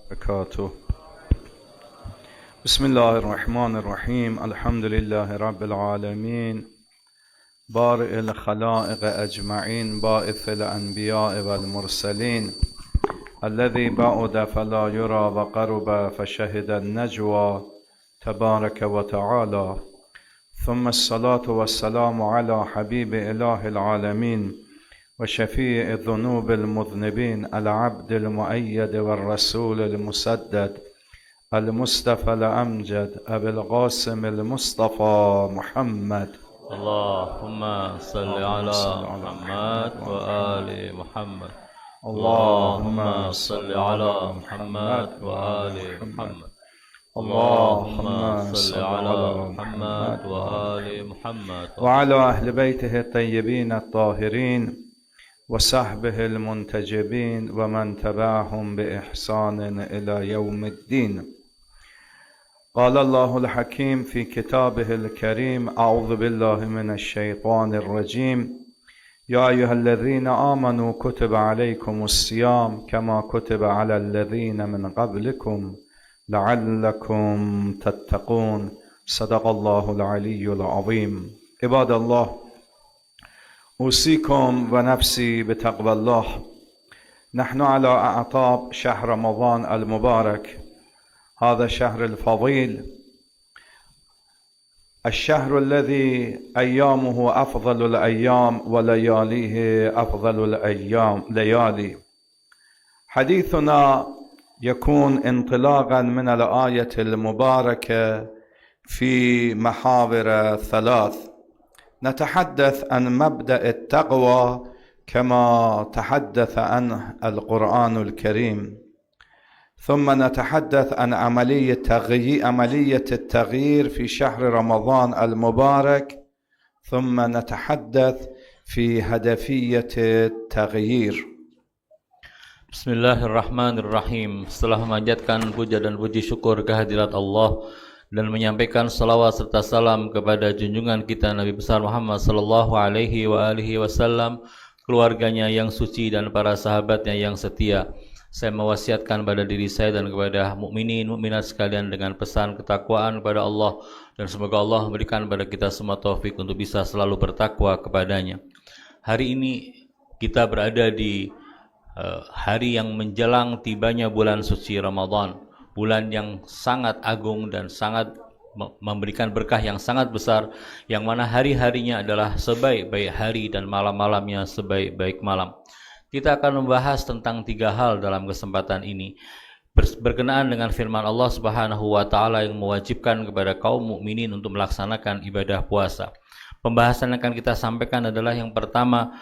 وبركاته. بسم الله الرحمن الرحيم. الحمد لله رب العالمين بارئ الخلائق أجمعين باعث الأنبياء والمرسلين الذي بعد فلا يرى وقرب فشهد النجوى تبارك وتعالى. ثم الصلاة والسلام على حبيب إله العالمين وشفيع الذنوب المذنبين العبد المؤيد والرسول المسدد المصطفى الأمجد أبي القاسم المصطفى محمد. اللهم صل على محمد وآل محمد. اللهم صل على محمد وآل محمد. اللهم صل على محمد وآل محمد وعلى أهل بيته الطيبين الطاهرين وصحبه المنتجبين ومن تبعهم بإحسان إلى يوم الدين. قال الله الحكيم في كتابه الكريم: أعوذ بالله من الشيطان الرجيم. يا أيها الذين آمنوا كتب عليكم الصيام كما كتب على الذين من قبلكم لعلكم تتقون. صدق الله العلي العظيم. عباد الله، أوصيكم ونفسي بتقوى الله. نحن على أعتاب شهر رمضان المبارك، هذا الشهر الفضيل، الشهر الذي أيامه أفضل الأيام ولياليه أفضل الليالي. حديثنا يكون انطلاقا من الآية المباركة في محاور ثلاث. نتحدث عن مبدأ التقوى كما تحدث عنه القرآن الكريم، ثم نتحدث عن عملية التغيير في شهر رمضان المبارك، ثم نتحدث في هدفية التغيير. Bismillahirrahmanirrahim. Setelah memanjatkan puja dan puji syukur kehadirat Allah dan menyampaikan salawat serta salam kepada junjungan kita Nabi besar Muhammad sallallahu alaihi wasallam, keluarganya yang suci dan para sahabatnya yang setia, saya mewasiatkan pada diri saya dan kepada mukminin mukminat sekalian dengan pesan ketakwaan kepada Allah, dan semoga Allah memberikan kepada kita semua taufik untuk bisa selalu bertakwa kepadanya. Hari ini kita berada di hari yang menjelang tibanya bulan suci Ramadan, bulan yang sangat agung dan sangat memberikan berkah yang sangat besar, yang mana hari-harinya adalah sebaik-baik hari dan malam-malamnya sebaik-baik malam. Kita akan membahas tentang 3 hal dalam kesempatan ini, berkenaan dengan firman Allah Subhanahu wa taala yang mewajibkan kepada kaum mukminin untuk melaksanakan ibadah puasa. Pembahasan yang akan kita sampaikan adalah yang pertama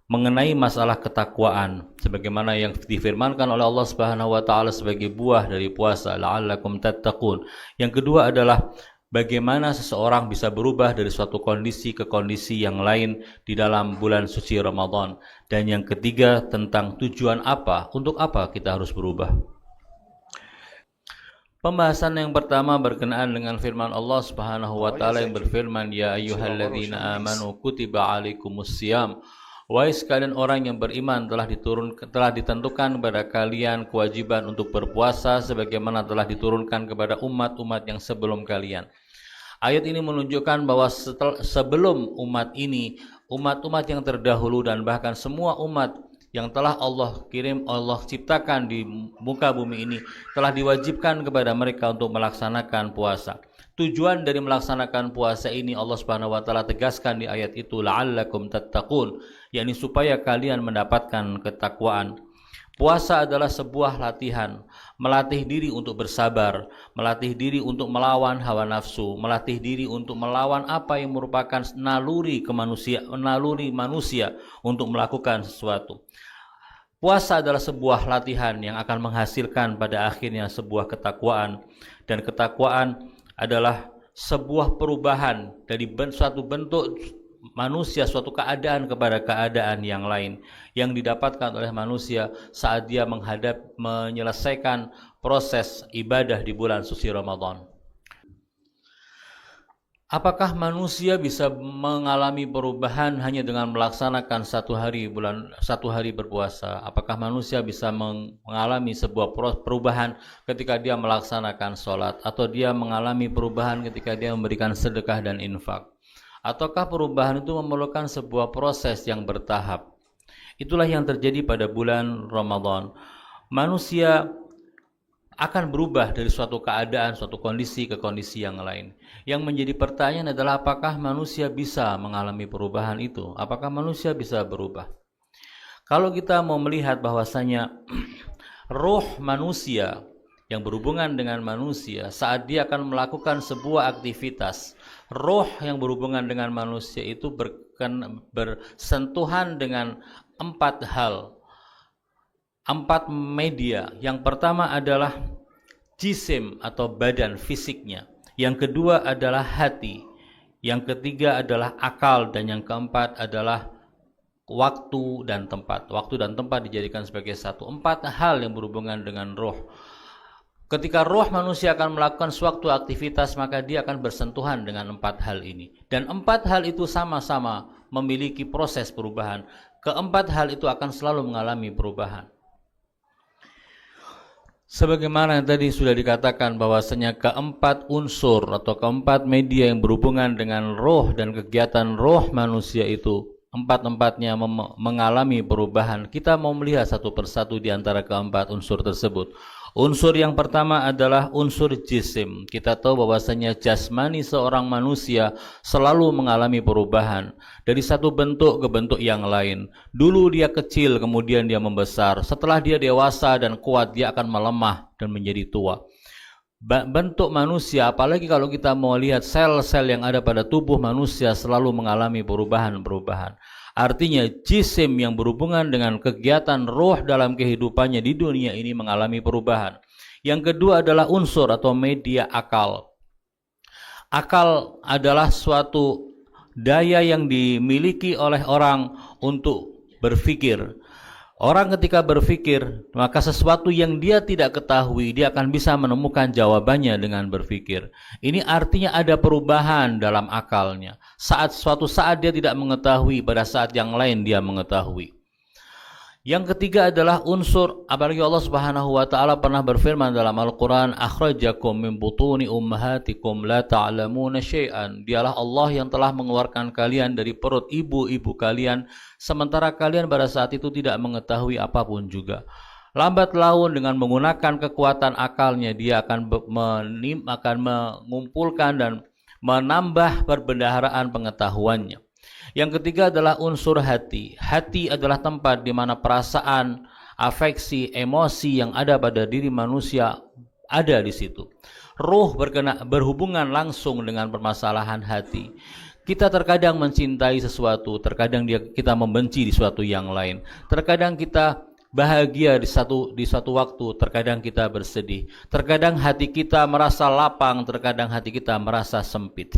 mengenai masalah ketakwaan, sebagaimana yang difirmankan oleh Allah Subhanahu wa taala sebagai buah dari puasa, la'allakum tattaqun. Yang kedua adalah bagaimana seseorang bisa berubah dari suatu kondisi ke kondisi yang lain di dalam bulan suci Ramadan. Dan yang ketiga tentang tujuan apa, untuk apa kita harus berubah. Pembahasan yang pertama berkenaan dengan firman Allah Subhanahu wa taala yang berfirman, ya ayyuhalladzina amanu kutiba alaikumusiyam. Wahai sekalian orang yang beriman, telah ditentukan kepada kalian kewajiban untuk berpuasa sebagaimana telah diturunkan kepada umat-umat yang sebelum kalian. Ayat ini menunjukkan bahwa sebelum umat ini, umat-umat yang terdahulu dan bahkan semua umat yang telah Allah kirim, Allah ciptakan di muka bumi ini, telah diwajibkan kepada mereka untuk melaksanakan puasa. Tujuan dari melaksanakan puasa ini Allah Subhanahu wa taala tegaskan di ayat itu, la'allakum tattaqun, yakni supaya kalian mendapatkan ketakwaan. Puasa adalah sebuah latihan, melatih diri untuk bersabar, melatih diri untuk melawan hawa nafsu, melatih diri untuk melawan apa yang merupakan naluri manusia untuk melakukan sesuatu. Puasa adalah sebuah latihan yang akan menghasilkan pada akhirnya sebuah ketakwaan, dan ketakwaan adalah sebuah perubahan dari suatu bentuk manusia, suatu keadaan kepada keadaan yang lain yang didapatkan oleh manusia saat dia menyelesaikan proses ibadah di bulan suci Ramadan. Apakah manusia bisa mengalami perubahan hanya dengan melaksanakan satu hari berpuasa? Apakah manusia bisa mengalami sebuah perubahan ketika dia melaksanakan sholat, atau dia mengalami perubahan ketika dia memberikan sedekah dan infak? Ataukah perubahan itu memerlukan sebuah proses yang bertahap? Itulah yang terjadi pada bulan Ramadan. Manusia akan berubah dari suatu keadaan, suatu kondisi ke kondisi yang lain. Yang menjadi pertanyaan adalah apakah manusia bisa mengalami perubahan itu? Apakah manusia bisa berubah? Kalau kita mau melihat bahwasanya roh manusia yang berhubungan dengan manusia saat dia akan melakukan sebuah aktivitas, roh yang berhubungan dengan manusia itu bersentuhan dengan 4 hal. 4 media. Yang pertama adalah jisim atau badan fisiknya. Yang kedua adalah hati. Yang ketiga adalah akal, dan yang keempat adalah waktu dan tempat. Waktu dan tempat dijadikan sebagai satu. 4 hal yang berhubungan dengan roh. Ketika roh manusia akan melakukan suatu aktivitas, maka dia akan bersentuhan dengan 4 hal ini. Dan 4 hal itu sama-sama memiliki proses perubahan. Keempat hal itu akan selalu mengalami perubahan. Sebagaimana yang tadi sudah dikatakan bahwasanya keempat unsur atau keempat media yang berhubungan dengan roh dan kegiatan roh manusia itu, empat-empatnya mengalami perubahan. Kita mau melihat satu persatu di antara keempat unsur tersebut. Unsur yang pertama adalah unsur jisim. Kita tahu bahwasanya jasmani seorang manusia selalu mengalami perubahan dari satu bentuk ke bentuk yang lain. Dulu dia kecil, kemudian dia membesar. Setelah dia dewasa dan kuat, dia akan melemah dan menjadi tua. Bentuk manusia, apalagi kalau kita mau lihat sel-sel yang ada pada tubuh manusia, selalu mengalami perubahan-perubahan. Artinya jisim yang berhubungan dengan kegiatan roh dalam kehidupannya di dunia ini mengalami perubahan. Yang kedua adalah unsur atau media akal. Akal adalah suatu daya yang dimiliki oleh orang untuk berpikir. Orang ketika berpikir, maka sesuatu yang dia tidak ketahui, dia akan bisa menemukan jawabannya dengan berpikir. Ini artinya ada perubahan dalam akalnya. Suatu saat dia tidak mengetahui, pada saat yang lain dia mengetahui. Yang ketiga adalah unsur, apalagi Allah Subhanahu wa taala pernah berfirman dalam Al-Qur'an, akhrajakum min butuni ummahatikum la ta'lamuna syai'an. Dialah Allah yang telah mengeluarkan kalian dari perut ibu-ibu kalian, sementara kalian pada saat itu tidak mengetahui apapun juga. Lambat laun dengan menggunakan kekuatan akalnya, dia akan mengumpulkan dan menambah perbendaharaan pengetahuannya. Yang ketiga adalah unsur hati. Hati adalah tempat di mana perasaan, afeksi, emosi yang ada pada diri manusia ada di situ. Ruh berhubungan langsung dengan permasalahan hati. Kita terkadang mencintai sesuatu, terkadang kita membenci di suatu yang lain. Terkadang kita bahagia di suatu waktu, terkadang kita bersedih. Terkadang hati kita merasa lapang, terkadang hati kita merasa sempit.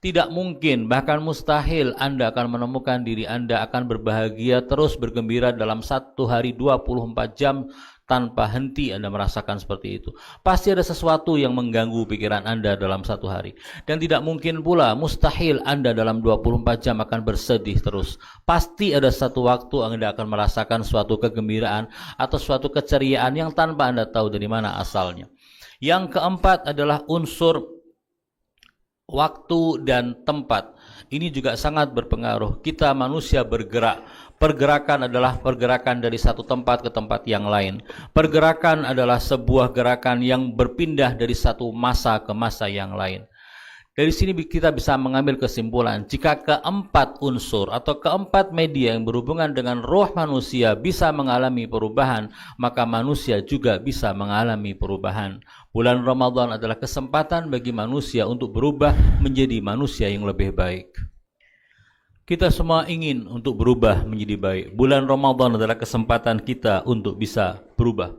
Tidak mungkin, bahkan mustahil Anda akan menemukan diri Anda akan berbahagia terus bergembira dalam satu hari 24 jam tanpa henti. Anda merasakan seperti itu. Pasti ada sesuatu yang mengganggu pikiran Anda dalam satu hari. Dan tidak mungkin pula, mustahil Anda dalam 24 jam akan bersedih terus. Pasti ada satu waktu Anda akan merasakan suatu kegembiraan atau suatu keceriaan yang tanpa Anda tahu dari mana asalnya. Yang keempat adalah unsur waktu dan tempat. Ini juga sangat berpengaruh. Kita manusia bergerak. Pergerakan adalah pergerakan dari satu tempat ke tempat yang lain. Pergerakan adalah sebuah gerakan yang berpindah dari satu masa ke masa yang lain. Dari sini kita bisa mengambil kesimpulan, jika keempat unsur atau keempat media yang berhubungan dengan roh manusia bisa mengalami perubahan, maka manusia juga bisa mengalami perubahan. Bulan Ramadan adalah kesempatan bagi manusia untuk berubah menjadi manusia yang lebih baik. Kita semua ingin untuk berubah menjadi baik. Bulan Ramadan adalah kesempatan kita untuk bisa berubah.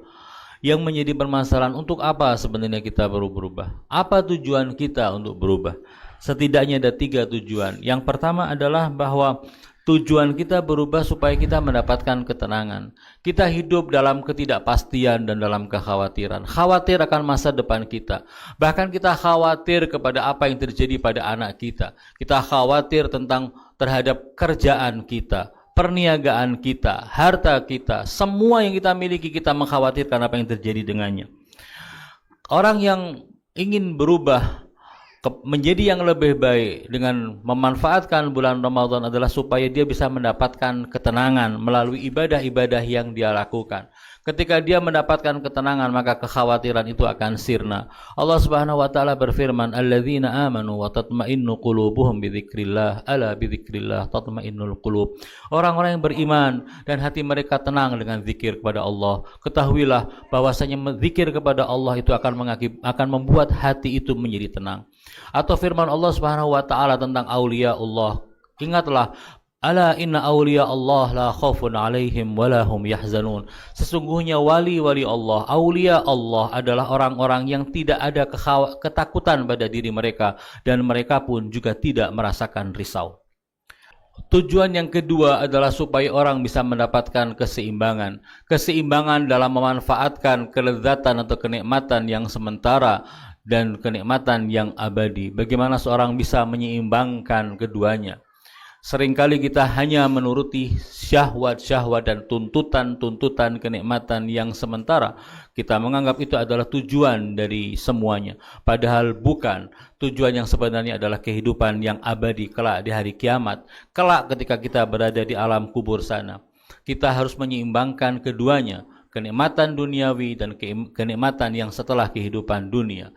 Yang menjadi permasalahan, untuk apa sebenarnya kita perlu berubah? Apa tujuan kita untuk berubah? Setidaknya ada 3 tujuan. Yang pertama adalah bahwa Tujuan kita berubah supaya kita mendapatkan ketenangan. Kita hidup dalam ketidakpastian dan dalam kekhawatiran. Khawatir akan masa depan kita. Bahkan kita khawatir kepada apa yang terjadi pada anak kita. Kita khawatir terhadap kerjaan kita, perniagaan kita, harta kita, semua yang kita miliki kita mengkhawatirkan apa yang terjadi dengannya. Orang yang ingin berubah menjadi yang lebih baik dengan memanfaatkan bulan Ramadan adalah supaya dia bisa mendapatkan ketenangan melalui ibadah-ibadah yang dia lakukan. Ketika dia mendapatkan ketenangan, maka kekhawatiran itu akan sirna. Allah Subhanahu wa taala berfirman, "Alladzina amanu wa tatma'innu qulubuhum bidzikrillah, ala bidzikrillah tatma'innul qulub." Orang-orang yang beriman dan hati mereka tenang dengan zikir kepada Allah. Ketahuilah bahwasanya zikir kepada Allah itu akan membuat hati itu menjadi tenang. Atau firman Allah Subhanahu wa taala tentang aulia Allah. Ingatlah, ala inna awliya Allah la khaufun alaihim wa la hum yahzanun. Sesungguhnya wali-wali Allah, aulia Allah adalah orang-orang yang tidak ada ketakutan pada diri mereka dan mereka pun juga tidak merasakan risau. Tujuan yang kedua adalah supaya orang bisa mendapatkan keseimbangan. Keseimbangan dalam memanfaatkan kelezatan atau kenikmatan yang sementara dan kenikmatan yang abadi. Bagaimana seorang bisa menyeimbangkan keduanya? Seringkali kita hanya menuruti syahwat-syahwat dan tuntutan-tuntutan kenikmatan yang sementara. Kita menganggap itu adalah tujuan dari semuanya. Padahal bukan. Tujuan yang sebenarnya adalah kehidupan yang abadi kelak di hari kiamat. Kelak ketika kita berada di alam kubur sana. Kita harus menyeimbangkan keduanya. Kenikmatan duniawi dan kenikmatan yang setelah kehidupan dunia.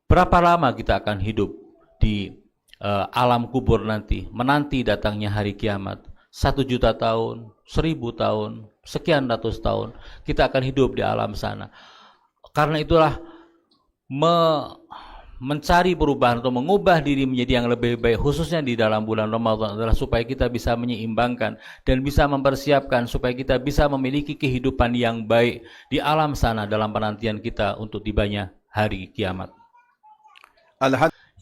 Berapa lama kita akan hidup di alam kubur nanti, menanti datangnya hari kiamat? 1.000.000 tahun, 1.000 tahun, sekian ratus tahun kita akan hidup di alam sana. Karena itulah mencari perubahan atau mengubah diri menjadi yang lebih baik, khususnya di dalam bulan Ramadan, adalah supaya kita bisa menyeimbangkan dan bisa mempersiapkan supaya kita bisa memiliki kehidupan yang baik di alam sana dalam penantian kita untuk tibanya hari kiamat.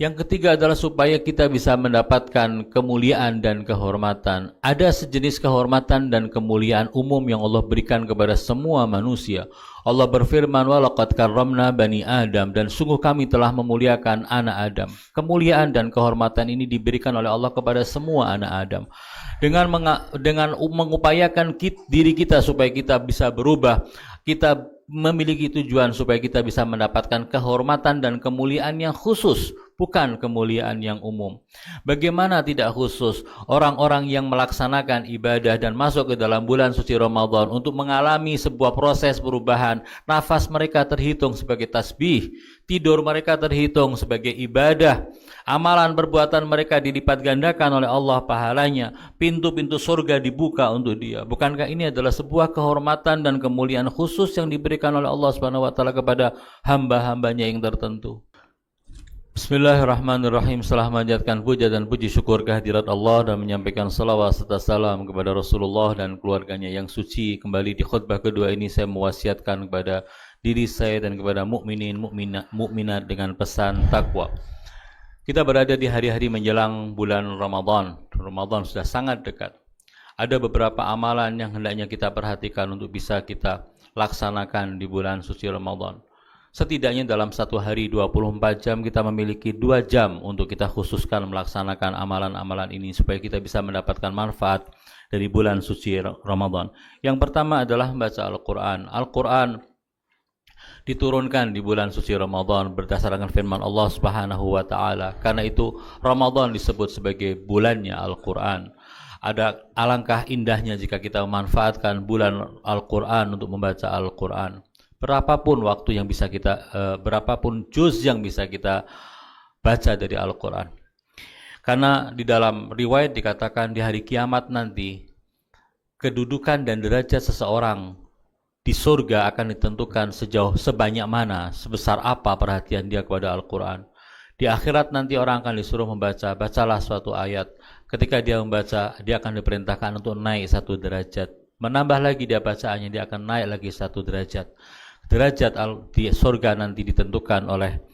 Yang ketiga adalah supaya kita bisa mendapatkan kemuliaan dan kehormatan. Ada sejenis kehormatan dan kemuliaan umum yang Allah berikan kepada semua manusia. Allah berfirman, "Walaqad karramna bani Adam," dan sungguh kami telah memuliakan anak Adam. Kemuliaan dan kehormatan ini diberikan oleh Allah kepada semua anak Adam. Dengan mengupayakan diri kita supaya kita bisa berubah, kita memiliki tujuan supaya kita bisa mendapatkan kehormatan dan kemuliaan yang khusus, bukan kemuliaan yang umum. Bagaimana tidak khusus orang-orang yang melaksanakan ibadah dan masuk ke dalam bulan suci Ramadan untuk mengalami sebuah proses perubahan. Nafas mereka terhitung sebagai tasbih, tidur mereka terhitung sebagai ibadah, amalan perbuatan mereka dilipat gandakan oleh Allah pahalanya, pintu-pintu surga dibuka untuk dia. Bukankah ini adalah sebuah kehormatan dan kemuliaan khusus yang diberikan oleh Allah Subhanahu wa taala kepada hamba-hambanya yang tertentu? Bismillahirrahmanirrahim. Setelah memanjatkan puja dan puji syukur kehadirat Allah dan menyampaikan salawat serta salam kepada Rasulullah dan keluarganya yang suci, kembali di khutbah kedua ini saya mewasiatkan kepada diri saya dan kepada mukminin mukminat dengan pesan takwa. Kita berada di hari-hari menjelang bulan Ramadan. Ramadan sudah sangat dekat. Ada beberapa amalan yang hendaknya kita perhatikan untuk bisa kita laksanakan di bulan suci Ramadan. Setidaknya dalam satu hari 24 jam kita memiliki 2 jam untuk kita khususkan melaksanakan amalan-amalan ini supaya kita bisa mendapatkan manfaat dari bulan suci Ramadan. Yang pertama adalah membaca Al-Quran. Al-Quran diturunkan di bulan suci Ramadan berdasarkan firman Allah Subhanahu wa taala. Karena itu Ramadan disebut sebagai bulannya Al-Quran. Ada alangkah indahnya jika kita memanfaatkan bulan Al-Quran untuk membaca Al-Quran. Berapapun waktu yang bisa kita, berapapun juz yang bisa kita baca dari Al-Quran. Karena di dalam riwayat dikatakan di hari kiamat nanti, kedudukan dan derajat seseorang di surga akan ditentukan sebanyak mana, sebesar apa perhatian dia kepada Al-Quran. Di akhirat nanti orang akan disuruh bacalah suatu ayat. Ketika dia membaca, dia akan diperintahkan untuk naik 1 derajat. Menambah lagi dia bacaannya, dia akan naik lagi 1 derajat. Derajat di surga nanti ditentukan oleh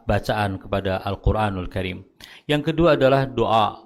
bacaan kepada Al-Quranul Karim. Yang kedua adalah doa.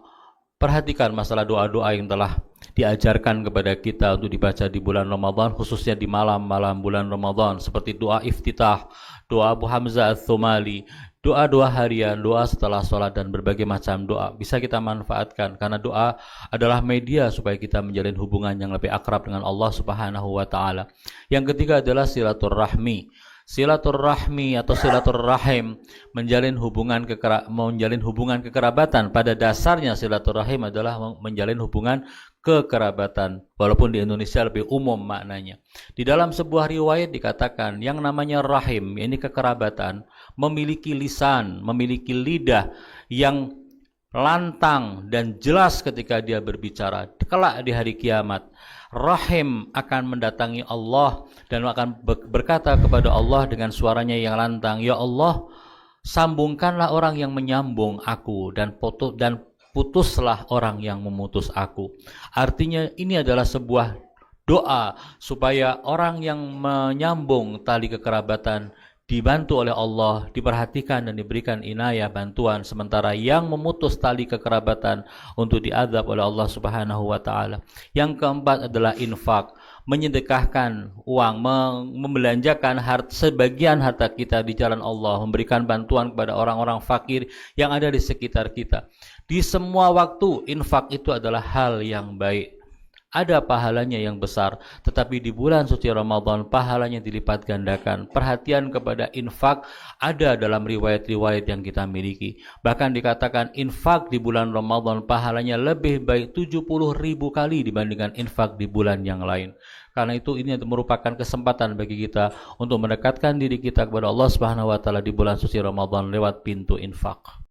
Perhatikan masalah doa-doa yang telah diajarkan kepada kita untuk dibaca di bulan Ramadan, khususnya di malam-malam bulan Ramadan, seperti doa iftitah, doa Abu Hamzah Ats-Tsumali, doa-doa harian, doa setelah sholat, dan berbagai macam doa bisa kita manfaatkan, karena doa adalah media supaya kita menjalin hubungan yang lebih akrab dengan Allah Subhanahu wa Ta'ala. Yang ketiga adalah silaturahmi. Silaturahmi atau silaturrahim, menjalin hubungan kekerabatan. Pada dasarnya silaturahim adalah menjalin hubungan kekerabatan, walaupun di Indonesia lebih umum maknanya. Di dalam sebuah riwayat dikatakan yang namanya rahim, ini kekerabatan, memiliki lisan, memiliki lidah yang lantang dan jelas ketika dia berbicara. Kelak di hari kiamat, rahim akan mendatangi Allah dan akan berkata kepada Allah dengan suaranya yang lantang, "Ya Allah, sambungkanlah orang yang menyambung aku, dan putuslah orang yang memutus aku." Artinya ini adalah sebuah doa supaya orang yang menyambung tali kekerabatan dibantu oleh Allah, diperhatikan dan diberikan inayah, bantuan, sementara yang memutus tali kekerabatan untuk diazab oleh Allah Subhanahu wa Ta'ala. Yang keempat adalah infak, menyedekahkan uang, membelanjakan sebagian harta kita di jalan Allah, memberikan bantuan kepada orang-orang fakir yang ada di sekitar kita. Di semua waktu, infak itu adalah hal yang baik. Ada pahalanya yang besar, tetapi di bulan suci Ramadan pahalanya dilipat gandakan. Perhatian kepada infak ada dalam riwayat-riwayat yang kita miliki. Bahkan dikatakan infak di bulan Ramadan pahalanya lebih baik 70.000 kali dibandingkan infak di bulan yang lain. Karena itu ini merupakan kesempatan bagi kita untuk mendekatkan diri kita kepada Allah Subhanahu wa Ta'ala di bulan suci Ramadan lewat pintu infak.